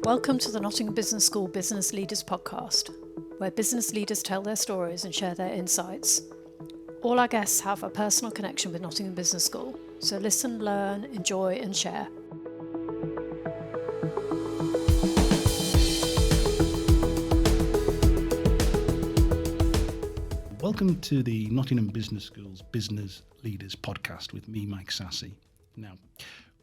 Welcome to the Nottingham Business School Business Leaders Podcast, where business leaders tell their stories and share their insights. All our guests have a personal connection with Nottingham Business School, so listen, learn, enjoy and share. Welcome to the Nottingham Business School's Business Leaders Podcast with me, Mike Sassy. Now,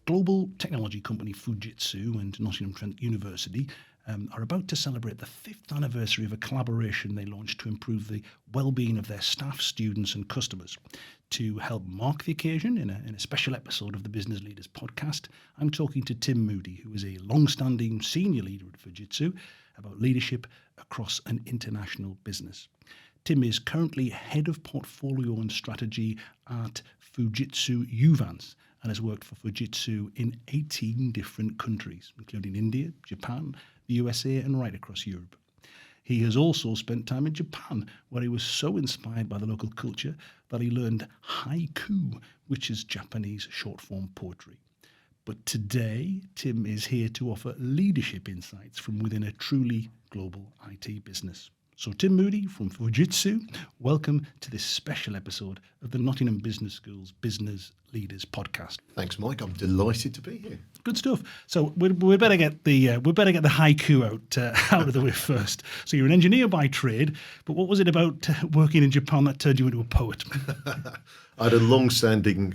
global technology company Fujitsu and Nottingham Trent University are about to celebrate the 5th anniversary of a collaboration they launched to improve the well-being of their staff, students and customers. To help mark the occasion in a special episode of the Business Leaders Podcast, I'm talking to Tim Moody, who is a long-standing senior leader at Fujitsu, about leadership across an international business. Tim is currently Head of Portfolio and Strategy at Fujitsu Uvance and has worked for Fujitsu in 18 different countries, including India, Japan, the USA and right across Europe. He has also spent time in Japan, where he was so inspired by the local culture that he learned haiku, which is Japanese short-form poetry. But today, Tim is here to offer leadership insights from within a truly global IT business. So Tim Moody from Fujitsu, welcome to this special episode of the Nottingham Business School's Business Leaders Podcast. Thanks, Mike. I'm delighted to be here. Good stuff. So we better get the haiku out of the way first. So you're an engineer by trade, but what was it about working in Japan that turned you into a poet? I had a long-standing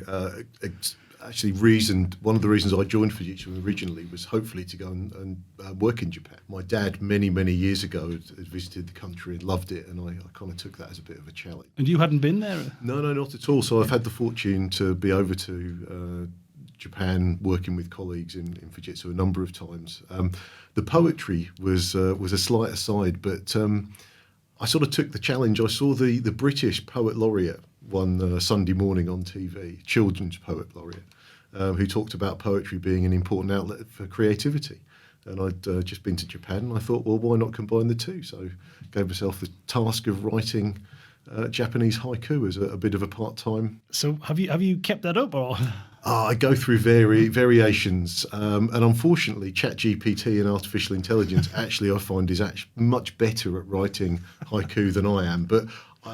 reason. One of the reasons I joined Fujitsu originally was hopefully to go and work in Japan. My dad, many years ago, had visited the country and loved it, and I kind of took that as a bit of a challenge. And you hadn't been there? No, not at all. So I've had the fortune to be over to Japan, working with colleagues in Fujitsu a number of times. The poetry was a slight aside, but I sort of took the challenge. I saw the British Poet Laureate one Sunday morning on TV, children's poet laureate, who talked about poetry being an important outlet for creativity. And I'd just been to Japan, and I thought, well, why not combine the two? So gave myself the task of writing Japanese haiku as a bit of a part-time. So have you kept that up, or? I go through variations, and unfortunately, ChatGPT and artificial intelligence actually I find is actually much better at writing haiku than I am. But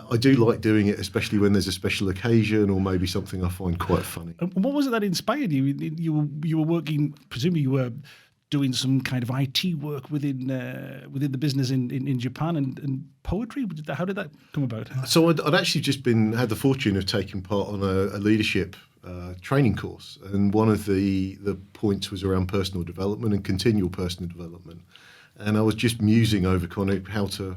I do like doing it, especially when there's a special occasion or maybe something I find quite funny. And what was it that inspired you? You were working, presumably you were doing some kind of IT work within the business in Japan and poetry. How did that come about? So I'd actually just had the fortune of taking part on a leadership training course, and one of the points was around personal development and continual personal development. And I was just musing over kind of how to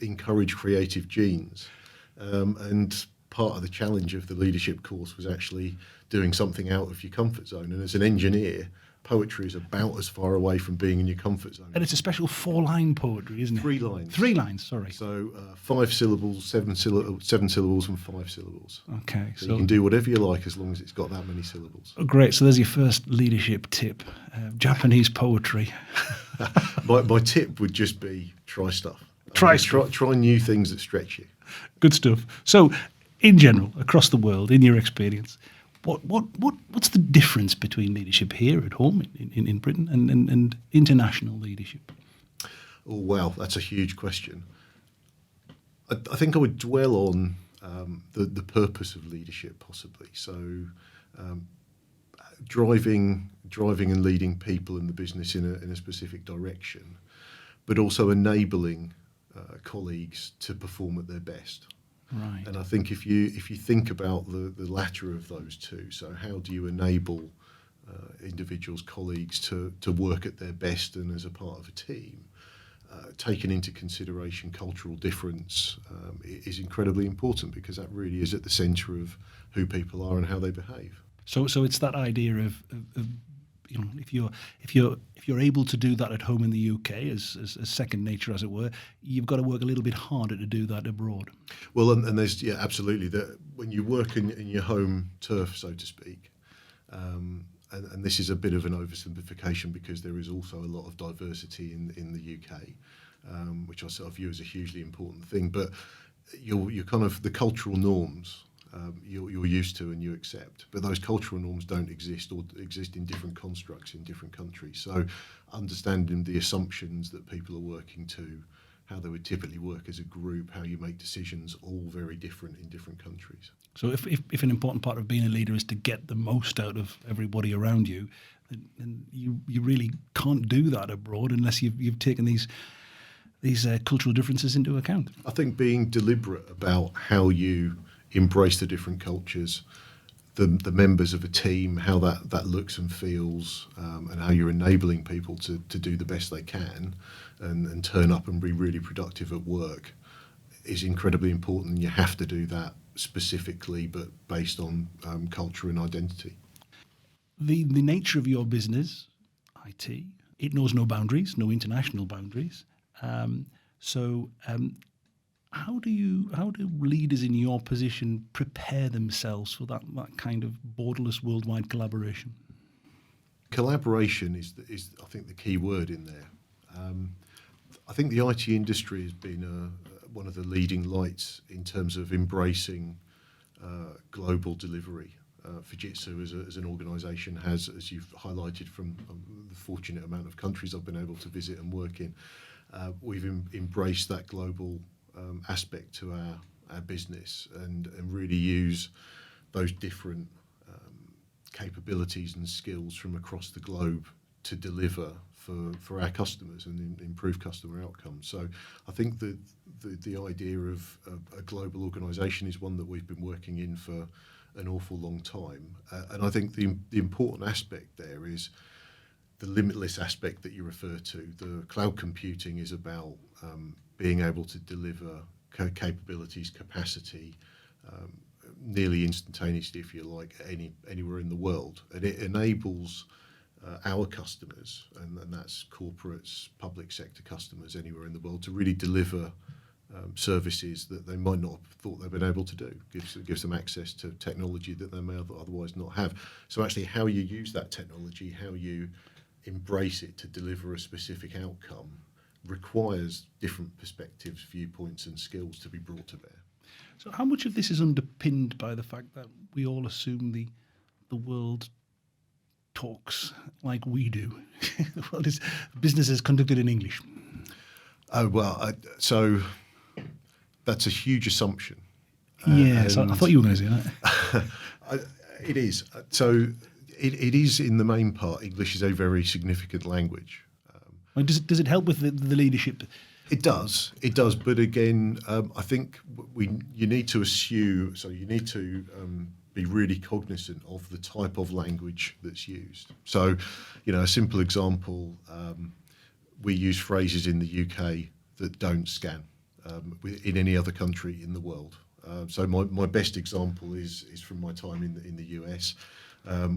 encourage creative genes. And part of the challenge of the leadership course was actually doing something out of your comfort zone. And as an engineer, poetry is about as far away from being in your comfort zone. And it's a special 4-line poetry, isn't it? 3 lines. 3 lines, sorry. So 5 syllables, 7 syllables and 5 syllables. Okay. So you can do whatever you like as long as it's got that many syllables. Oh, great. So there's your first leadership tip, Japanese poetry. My tip would just be try stuff. Try new things that stretch you. Good stuff. So, in general, across the world, in your experience, what's the difference between leadership here at home in Britain and international leadership? Oh, wow, that's a huge question. I think I would dwell on the purpose of leadership, possibly. So, driving and leading people in the business in a specific direction, but also enabling colleagues to perform at their best. Right. And I think if you think about the latter of those two, so how do you enable individuals, colleagues to work at their best and as a part of a team, taking into consideration cultural difference is incredibly important, because that really is at the centre of who people are and how they behave. So it's that idea of if you're able to do that at home in the UK as second nature, as it were, you've got to work a little bit harder to do that abroad. Well, and there's absolutely that when you work in your home turf, so to speak, and this is a bit of an oversimplification because there is also a lot of diversity in the UK, which I sort of view as a hugely important thing. But you're kind of the cultural norms you're used to and you accept. But those cultural norms don't exist, or exist in different constructs in different countries. So understanding the assumptions that people are working to, how they would typically work as a group, how you make decisions, all very different in different countries. So if an important part of being a leader is to get the most out of everybody around you, then you really can't do that abroad unless you've taken these cultural differences into account. I think being deliberate about how you embrace the different cultures, the members of a team, how that looks and feels, and how you're enabling people to do the best they can and turn up and be really productive at work is incredibly important. And you have to do that specifically, but based on culture and identity. The nature of your business, IT, it knows no boundaries, no international boundaries. How do leaders in your position prepare themselves for that kind of borderless worldwide collaboration? Collaboration is I think the key word in there. I think the IT industry has been one of the leading lights in terms of embracing global delivery. Fujitsu as an organisation has, as you've highlighted from the fortunate amount of countries I've been able to visit and work in, we've embraced that global aspect to our business and really use those different capabilities and skills from across the globe to deliver for our customers and improve customer outcomes. So I think the idea of a global organisation is one that we've been working in for an awful long time. And I think the important aspect there is the limitless aspect that you refer to. The cloud computing is about being able to deliver capabilities, capacity, nearly instantaneously, if you like, anywhere in the world. And it enables our customers, and that's corporates, public sector customers anywhere in the world, to really deliver services that they might not have thought they'd been able to do. Gives them access to technology that they may otherwise not have. So actually how you use that technology, how you embrace it to deliver a specific outcome, requires different perspectives, viewpoints and skills to be brought to bear. So how much of this is underpinned by the fact that we all assume the world talks like we do? The world is business is conducted in English. Oh, well, so that's a huge assumption. Yes, I thought you were going to say that. It is. So it is, in the main part, English is a very significant language. Does it help with the leadership? It does. But again, I think you need to assume, so you need to be really cognizant of the type of language that's used. So, a simple example, we use phrases in the UK that don't scan in any other country in the world. So my best example is from my time in the US,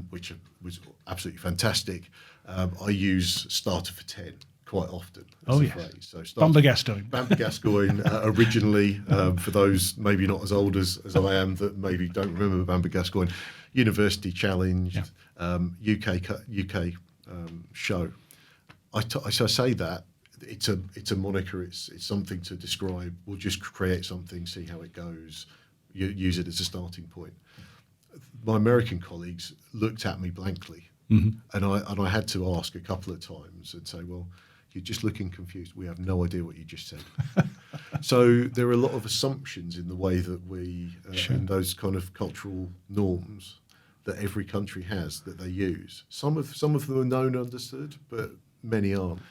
which was absolutely fantastic. I use starter for 10 quite often as a phrase. So Bamba Gascoigne originally, for those maybe not as old as I am that maybe don't remember Bamba Gascoigne, University Challenge, UK show. I say that it's a moniker. It's something to describe. We'll just create something, see how it goes. Use it as a starting point. My American colleagues looked at me blankly, and I had to ask a couple of times and say, "Well, you're just looking confused. We have no idea what you just said." So there are a lot of assumptions in the way that we and those kind of cultural norms that every country has that they use. Some of them are known and understood, but many aren't.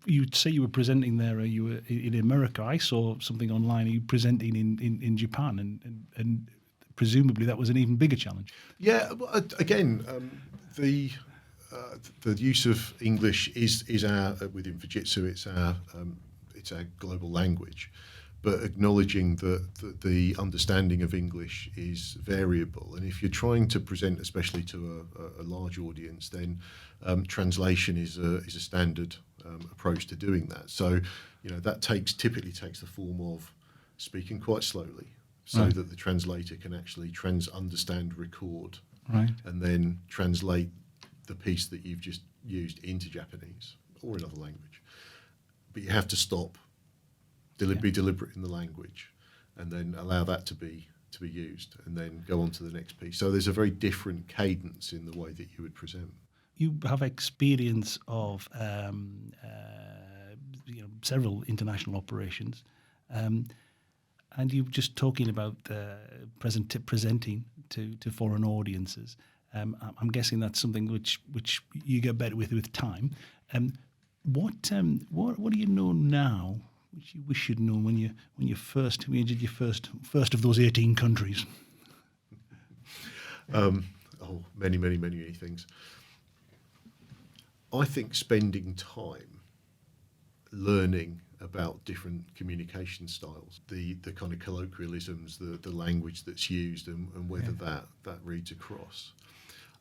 You'd say you were presenting there. You were in America. I saw something online. You presenting in Japan, and presumably that was an even bigger challenge. Yeah. Again, the use of English is our within Fujitsu. It's our global language, but acknowledging that the understanding of English is variable, and if you're trying to present, especially to a large audience, then translation is a standard approach to doing that. So, that typically takes the form of speaking quite slowly, so that the translator can actually understand, record, and then translate the piece that you've just used into Japanese or another language. But you have to stop, be deliberate in the language, and then allow that to be to be used, and then go on to the next piece. So there's a very different cadence in the way that you would present. You have experience of several international operations, and you're just talking about presenting to foreign audiences. I'm guessing that's something which you get better with time. What do you know now, which you wish you'd known when you did your first of those 18 countries? Many things. I think spending time learning about different communication styles, the kind of colloquialisms, the language that's used, and whether that reads across.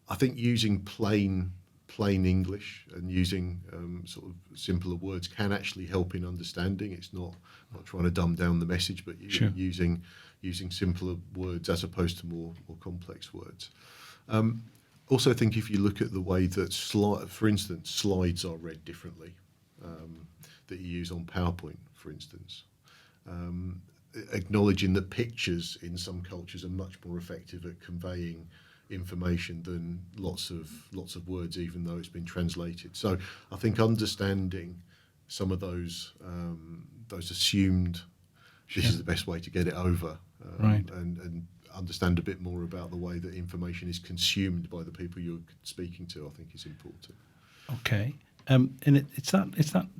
I think using plain English and using sort of simpler words can actually help in understanding. It's not trying to dumb down the message, but using simpler words as opposed to more complex words. Also, I think if you look at the way that, for instance, slides are read differently, that you use on PowerPoint, for instance, acknowledging that pictures in some cultures are much more effective at conveying information than lots of words, even though it's been translated. So I think understanding some of those assumed, this is the best way to get it over, and understand a bit more about the way that information is consumed by the people you're speaking to, I think is important. Okay, and it's that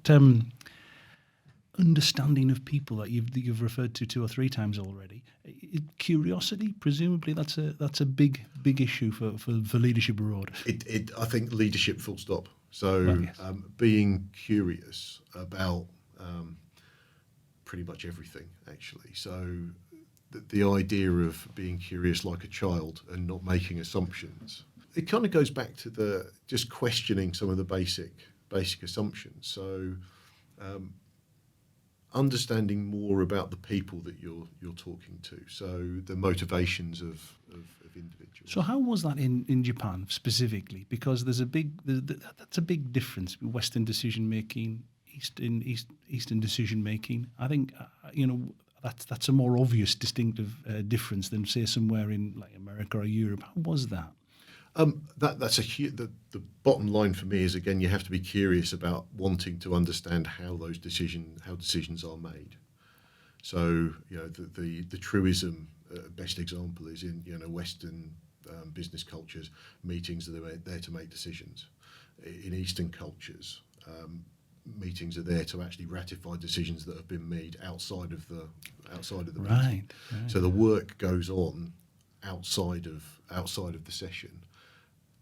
understanding of people that you've referred to 2 or 3 times already. Curiosity, presumably, that's a big issue for leadership abroad. I think leadership, full stop. So being curious about pretty much everything, actually. So the idea of being curious like a child and not making assumptions, it kind of goes back to the just questioning some of the basic assumptions. So understanding more about the people that you're talking to, so the motivations of individuals. So how was that in Japan specifically? Because that's a big difference with Western decision making, Eastern decision making. I think that's a more obvious distinctive difference than, say, somewhere in like America or Europe. How was that? That's the bottom line for me is, again, you have to be curious about wanting to understand how decisions are made. So the truism, best example is in Western business cultures, meetings are there to make decisions. In Eastern cultures, meetings are there to actually ratify decisions that have been made outside of the meeting. Right. So the work goes on outside of the session.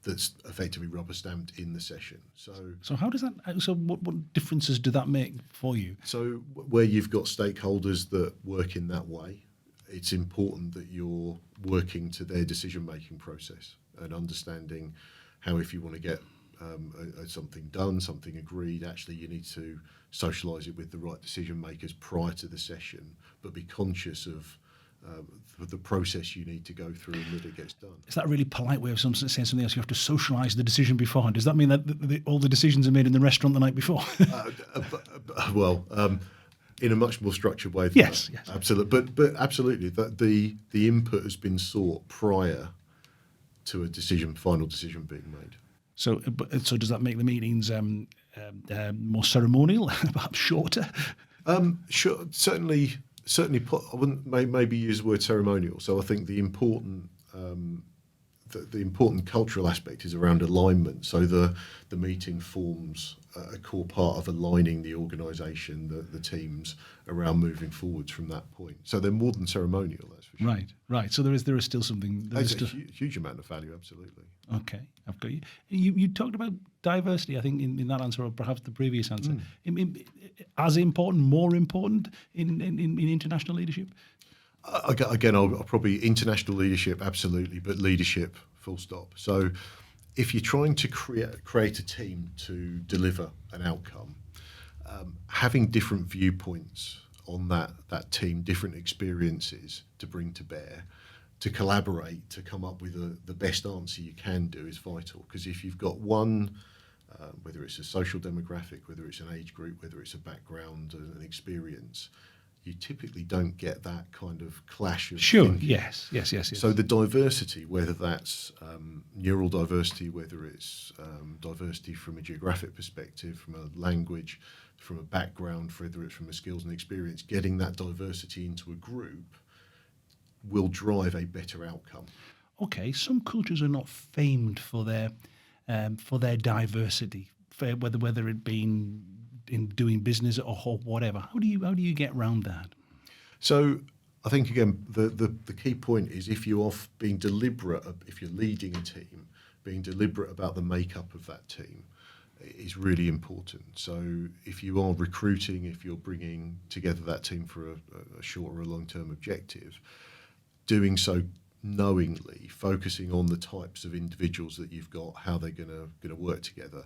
That's effectively rubber stamped in the session. So how does that? So what differences do that make for you? So where you've got stakeholders that work in that way, it's important that you're working to their decision-making process and understanding how, if you want to get something done, something agreed, actually you need to socialise it with the right decision makers prior to the session, but be conscious of the process you need to go through and that it gets done. Is that a really polite way of saying something else? You have to socialise the decision beforehand. Does that mean that all the decisions are made in the restaurant the night before? In a much more structured way than yes, that. Yes. Absolutely. But absolutely, that the input has been sought prior to a final decision being made. So does that make the meetings more ceremonial, perhaps shorter? Sure, certainly. I wouldn't maybe use the word ceremonial. So I think the important cultural aspect is around alignment. So the meeting forms a core part of aligning the organisation, the teams around moving forwards from that point. So they're more than ceremonial, that's for sure. Right. So there is still something. There's a huge amount of value, absolutely. Okay, I've got you. You talked about diversity, I think, in that answer, or perhaps the previous answer. As important, more important in international leadership? Again, I'll probably international leadership, absolutely, but leadership, full stop. So if you're trying to create a team to deliver an outcome, having different viewpoints on that team, different experiences to bring to bear, to collaborate, to come up with the best answer you can do is vital. Because if you've got one, whether it's a social demographic, whether it's an age group, whether it's a background, an experience, you typically don't get that kind of clash of Sure, thinking. yes. So the diversity, whether that's neural diversity, whether it's diversity from a geographic perspective, from a language, from a background, whether it's from a skills and experience, getting that diversity into a group will drive a better outcome. Okay, some cultures are not famed for their diversity, whether it be in doing business or whatever. How do you get around that? So I think again the key point is if you are being deliberate, if you're leading a team, being deliberate about the makeup of that team is really important. So if you are recruiting, if you're bringing together that team for a short or a long-term objective, doing so knowingly, focusing on the types of individuals that you've got, how they're going to work together.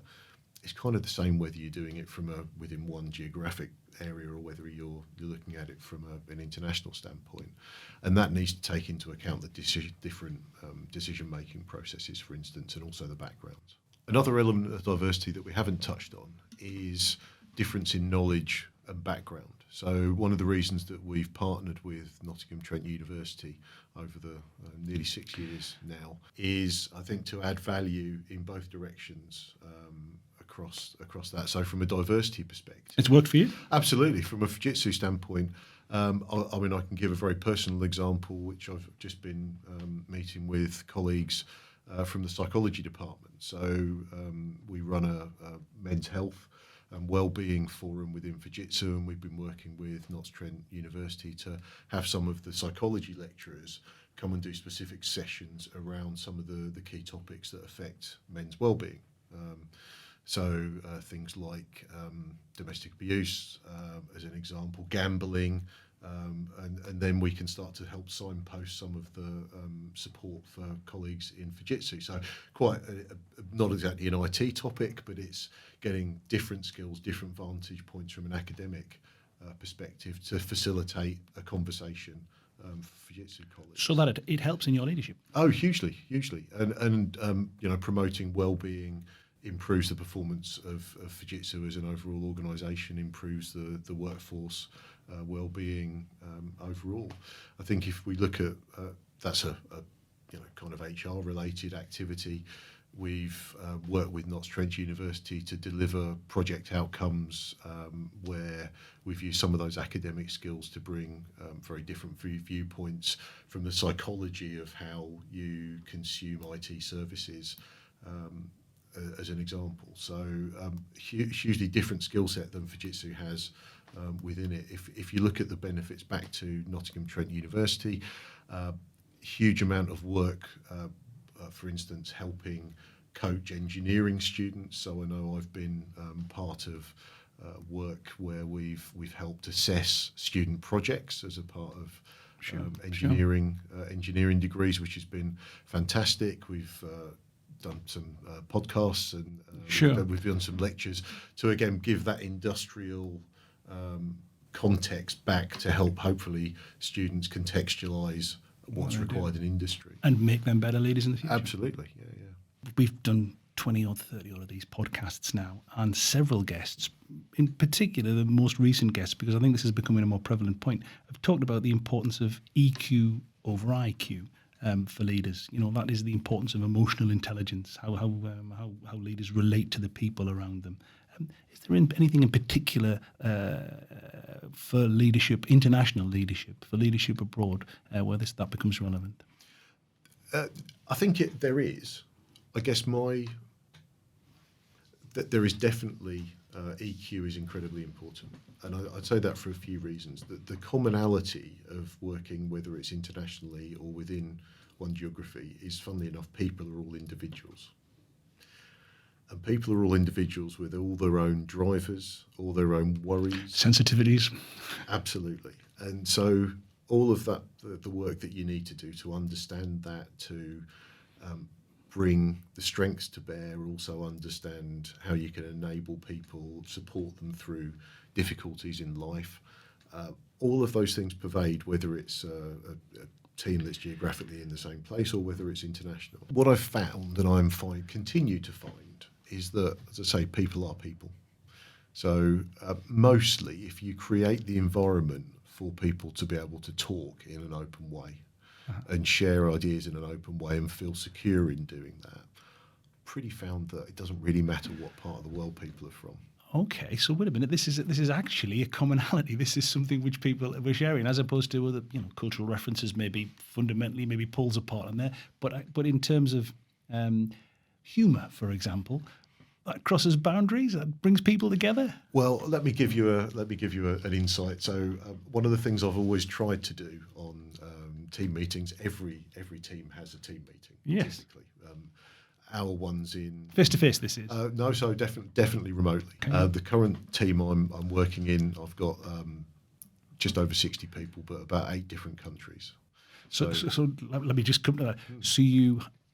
It's kind of the same whether you're doing it from within one geographic area or whether you're looking at it from an international standpoint. And that needs to take into account the different decision-making processes, for instance, and also the backgrounds. Another element of diversity that we haven't touched on is difference in knowledge and background. So one of the reasons that we've partnered with Nottingham Trent University over the nearly 6 years now is, I think, to add value in both directions across that. So from a diversity perspective, It's worked for you? absolutely. From a Fujitsu standpoint, I mean, I can give a very personal example, which I've just been meeting with colleagues from the psychology department. So we run a men's health and wellbeing forum within Fujitsu, and we've been working with Notts Trent University to have some of the psychology lecturers come and do specific sessions around some of the key topics that affect men's wellbeing. So things like domestic abuse, as an example, gambling, and then we can start to help signpost some of the support for colleagues in Fujitsu. So quite not exactly an IT topic, but it's getting different skills, different vantage points from an academic perspective to facilitate a conversation for Fujitsu colleagues. So that it helps in your leadership. Oh, hugely. And promoting well-being improves the performance of Fujitsu as an overall organisation, improves the workforce well-being overall. I think if we look at that's a kind of HR-related activity. We've worked with Notts Trent University to deliver project outcomes where we've used some of those academic skills to bring very different viewpoints from the psychology of how you consume IT services as an example. So hugely different skill set than Fujitsu has within it. If you look at the benefits back to Nottingham Trent University, huge amount of work, for instance, helping coach engineering students. So I know I've been part of work where we've helped assess student projects as a part of engineering degrees, which has been fantastic. We've done some podcasts and we've done some lectures to again give that industrial context back to help hopefully students contextualise what's required in industry. And make them better leaders in the future. Absolutely, yeah. We've done 20 or 30 of these podcasts now, and several guests, in particular the most recent guests, because I think this is becoming a more prevalent point, have talked about the importance of EQ over IQ for leaders. That is the importance of emotional intelligence, how leaders relate to the people around them. Is there anything in particular for leadership, international leadership, for leadership abroad, where that becomes relevant? I think there is. I guess that there is definitely EQ is incredibly important, and I'd say that for a few reasons. The commonality of working, whether it's internationally or within one geography, is, funnily enough, people are all individuals. And people are all individuals with all their own drivers, all their own worries. Sensitivities. Absolutely. And so all of that, the work that you need to do to understand that, to bring the strengths to bear, also understand how you can enable people, support them through difficulties in life. All of those things pervade, whether it's a team that's geographically in the same place or whether it's international. What I've found, and continue to find, is that, as I say, people are people. So mostly, if you create the environment for people to be able to talk in an open way and share ideas in an open way and feel secure in doing that. Pretty found that it doesn't really matter what part of the world people are from. Okay, so wait a minute. This is actually a commonality. This is something which people were sharing, as opposed to other, cultural references. Maybe fundamentally, maybe pulls apart in there. But in terms of humour, for example, that crosses boundaries. That brings people together. Well, let me give you an insight. So one of the things I've always tried to do on team meetings, every team has a team meeting. Yes. Typically. Our one's in Face to face. This is no, so definitely remotely. Okay. The current team I'm working in, I've got just over 60 people, but about 8 different countries. So let me just come to that. So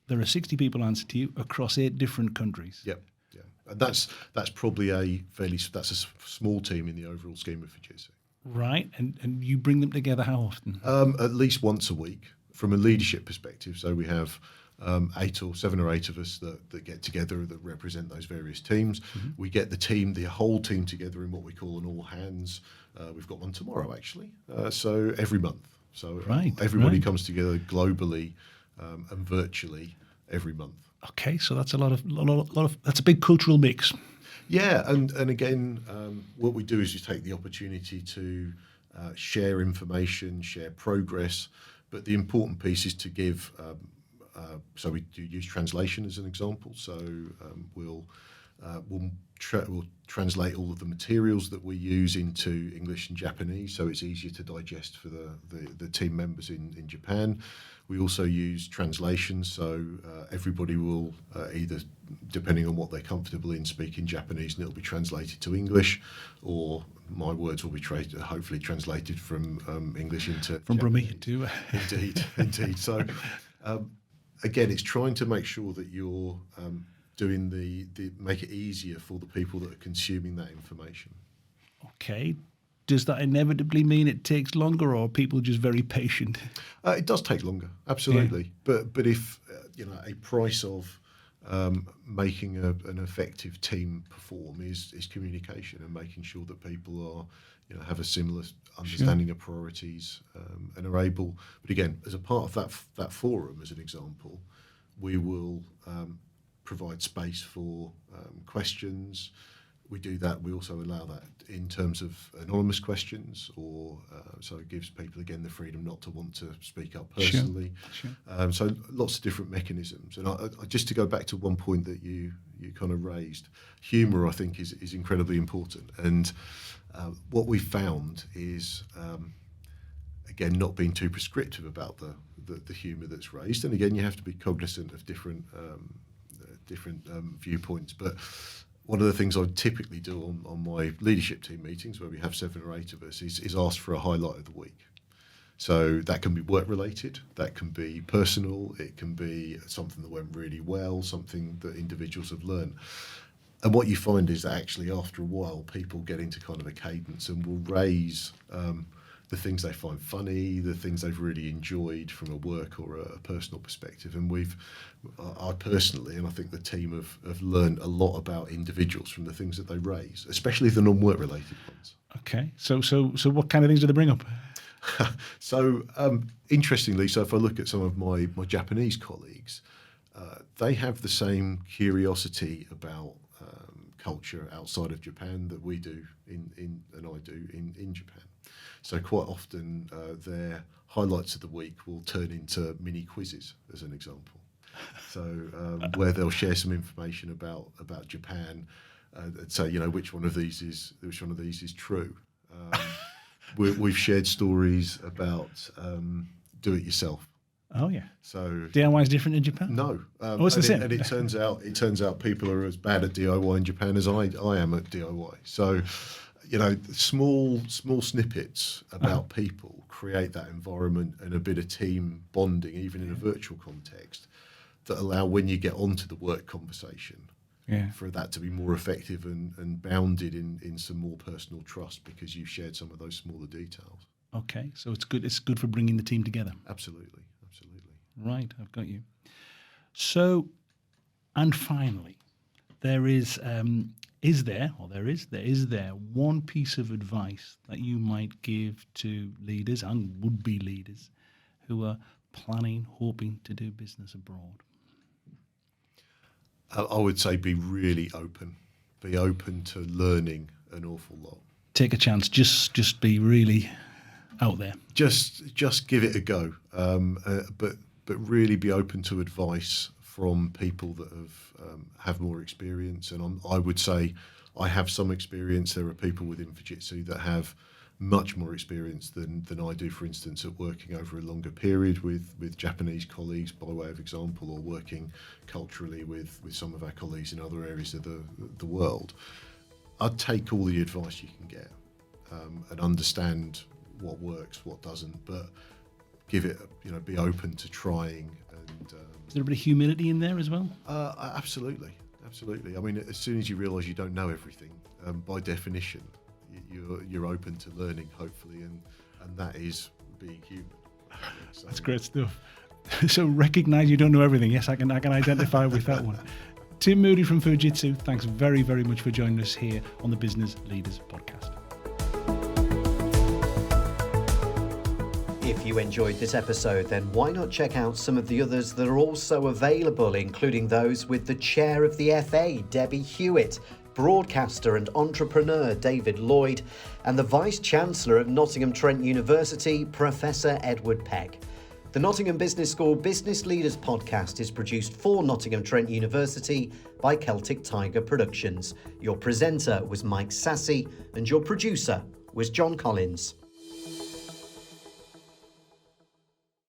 there are 60 people answer to you across 8 different countries. Yep, yeah, and that's probably that's a small team in the overall scheme of Fujitsu. Right, and you bring them together how often? At least once a week, from a leadership perspective. So we have 7 or 8 of us that get together that represent those various teams. Mm-hmm. We get the whole team together in what we call an all hands. We've got one tomorrow actually. So every month. So everybody comes together globally and virtually every month. Okay, so that's a lot of that's a big cultural mix. Yeah, and again, what we do is we take the opportunity to share information, share progress, but the important piece is to give. So we do use translation as an example. So we'll translate all of the materials that we use into English and Japanese, so it's easier to digest for the team members in Japan. We also use translations, so everybody will either, depending on what they're comfortable in, speak in Japanese, and it'll be translated to English, or my words will be hopefully translated from English into from Japanese. Brummy to Indeed. So again, it's trying to make sure that you're doing make it easier for the people that are consuming that information. Okay. Does that inevitably mean it takes longer, or are people just very patient? It does take longer, absolutely. Yeah. But if a price of making an effective team perform is communication and making sure that people are have a similar understanding of priorities and are able. But again, as a part of that forum, as an example, we will provide space for questions. We do that. We also allow that in terms of anonymous questions, or so it gives people again the freedom not to want to speak up personally. Sure. So lots of different mechanisms. And I just to go back to one point that you kind of raised, humour I think is incredibly important. And what we found is again not being too prescriptive about the humour that's raised. And again, you have to be cognizant of different viewpoints, but. One of the things I typically do on my leadership team meetings, where we have 7 or 8 of us, is ask for a highlight of the week. So that can be work related, that can be personal, it can be something that went really well, something that individuals have learned. And what you find is that actually after a while, people get into kind of a cadence and will raise the things they find funny, the things they've really enjoyed from a work or a personal perspective. And I personally, and I think the team have learned a lot about individuals from the things that they raise, especially the non-work related ones. Okay, so what kind of things do they bring up? So interestingly, so if I look at some of my Japanese colleagues, they have the same curiosity about culture outside of Japan that we do and I do in Japan. So quite often their highlights of the week will turn into mini quizzes, as an example. So where they'll share some information about Japan, and say which one of these is true. We've shared stories about do it yourself. Oh yeah. So DIY is different in Japan? No. It's the same. And it turns out people are as bad at DIY in Japan as I am at DIY. So. Small snippets about people create that environment and a bit of team bonding, even in a virtual context, that allow when you get onto the work conversation, for that to be more effective and bounded in some more personal trust because you've shared some of those smaller details. Okay, so it's good. It's good for bringing the team together. Absolutely. Right, I've got you. So, and finally, there is Is there one piece of advice that you might give to leaders and would-be leaders who are hoping to do business abroad? I would say be really open. Be open to learning an awful lot. Take a chance. Just be really out there. Just give it a go. But really be open to advice from people that have more experience. And I would say I have some experience. There are people within Fujitsu that have much more experience than I do, for instance, at working over a longer period with Japanese colleagues, by way of example, or working culturally with some of our colleagues in other areas of the world. I'd take all the advice you can get and understand what works, what doesn't, but give it, be open to trying. And is there a bit of humility in there as well? Absolutely. I mean, as soon as you realise you don't know everything, by definition, you're open to learning, hopefully, and that is being human. So, that's great stuff. So recognise you don't know everything. Yes, I can identify with that one. Tim Moody from Fujitsu, thanks very, very much for joining us here on the Business Leaders Podcast. If you enjoyed this episode, then why not check out some of the others that are also available, including those with the Chair of the FA, Debbie Hewitt, broadcaster and entrepreneur David Lloyd, and the Vice-Chancellor of Nottingham Trent University, Professor Edward Peck. The Nottingham Business School Business Leaders Podcast is produced for Nottingham Trent University by Celtic Tiger Productions. Your presenter was Mike Sassy and your producer was John Collins.